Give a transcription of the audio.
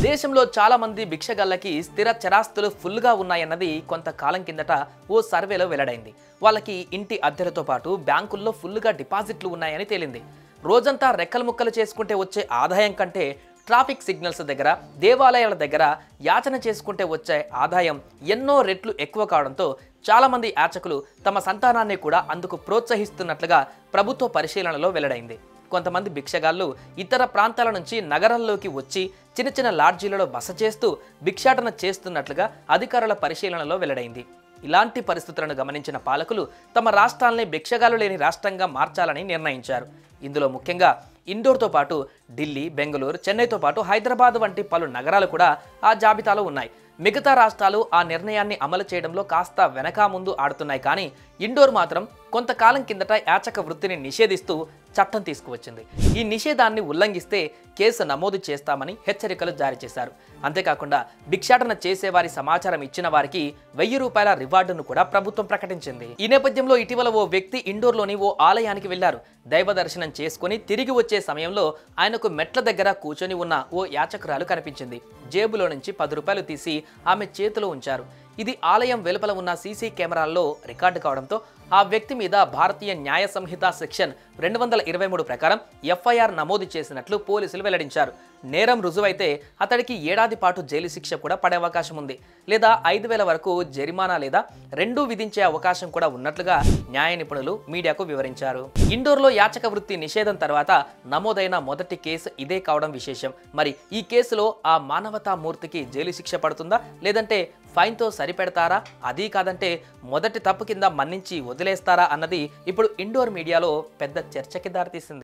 దేశంలో చాలా మంది భిక్షగాళ్ళకి స్థిర చరాస్తులు ఫుల్గా ఉన్నాయన్నది కొంతకాలం కిందట ఓ సర్వేలో వెల్లడైంది. వాళ్ళకి ఇంటి అద్దెలతో పాటు బ్యాంకుల్లో ఫుల్గా డిపాజిట్లు ఉన్నాయని తేలింది. రోజంతా రెక్కలు ముక్కలు చేసుకుంటే వచ్చే ఆదాయం కంటే ట్రాఫిక్ సిగ్నల్స్ దగ్గర, దేవాలయాల దగ్గర యాచన చేసుకుంటే వచ్చే ఆదాయం ఎన్నో రెట్లు ఎక్కువ కావడంతో చాలామంది యాచకులు తమ సంతానాన్ని కూడా అందుకు ప్రోత్సహిస్తున్నట్లుగా ప్రభుత్వ పరిశీలనలో వెల్లడైంది. కొంతమంది భిక్షగాళ్ళు ఇతర ప్రాంతాల నుంచి నగరంలోకి వచ్చి చిన్న చిన్న లాడ్జీలలో బస చేస్తూ భిక్షాటన చేస్తున్నట్లుగా అధికారుల పరిశీలనలో వెల్లడైంది. ఇలాంటి పరిస్థితులను గమనించిన పాలకులు తమ రాష్ట్రాల్ని భిక్షగాలు లేని రాష్ట్రంగా మార్చాలని నిర్ణయించారు. ఇందులో ముఖ్యంగా ఇండోర్తో పాటు ఢిల్లీ, బెంగళూరు, చెన్నైతో పాటు హైదరాబాద్ వంటి పలు నగరాలు కూడా ఆ జాబితాలో ఉన్నాయి. మిగతా రాష్ట్రాలు ఆ నిర్ణయాన్ని అమలు చేయడంలో కాస్త వెనక ముందు ఆడుతున్నాయి. కానీ ఇండోర్ మాత్రం కొంతకాలం కిందట యాచక వృత్తిని నిషేధిస్తూ చట్టం తీసుకువచ్చింది. ఈ నిషేధాన్ని ఉల్లంఘిస్తే కేసు నమోదు చేస్తామని హెచ్చరికలు జారీ చేశారు. అంతేకాకుండా భిక్షాటన చేసేవారి సమాచారం ఇచ్చిన వారికి ₹1000 రివార్డును కూడా ప్రభుత్వం ప్రకటించింది. ఈ నేపథ్యంలో ఇటీవల ఓ వ్యక్తి ఇండోర్లోని ఓ ఆలయానికి వెళ్లారు. దైవ దర్శనం చేసుకుని తిరిగి వచ్చే సమయంలో ఆయనకు మెట్ల దగ్గర కూర్చొని ఉన్న ఓ యాచకురాలు కనిపించింది. జేబులో నుంచి ₹10 తీసి ఆమె చేతిలో ఉంచారు. ఇది ఆలయం వెలుపల ఉన్న సీసీ కెమెరాల్లో రికార్డు కావడంతో ఆ వ్యక్తి మీద భారతీయ న్యాయ సంహిత సెక్షన్ 223 ప్రకారం ఎఫ్ఐఆర్ నమోదు చేసినట్లు పోలీసులు వెల్లడించారు. నేరం రుజువైతే అతడికి ఏడాది పాటు జైలు శిక్ష కూడా పడే అవకాశం ఉంది, లేదా 5,000 వరకు జరిమానా లేదా రెండూ విధించే అవకాశం కూడా ఉన్నట్లుగా న్యాయ నిపుణులు మీడియాకు వివరించారు. ఇండోర్లో యాచక వృత్తి నిషేధం తర్వాత నమోదైన మొదటి కేసు ఇదే కావడం విశేషం. మరి ఈ కేసులో ఆ మానవతా మూర్తికి జైలు శిక్ష పడుతుందా, లేదంటే ఫైన్తో సరిపెడతారా, అదీ కాదంటే మొదటి తప్పు కింద మన్నించి వదిలేస్తారా అన్నది ఇప్పుడు ఇండోర్ మీడియాలో పెద్ద చర్చకి దారితీసింది.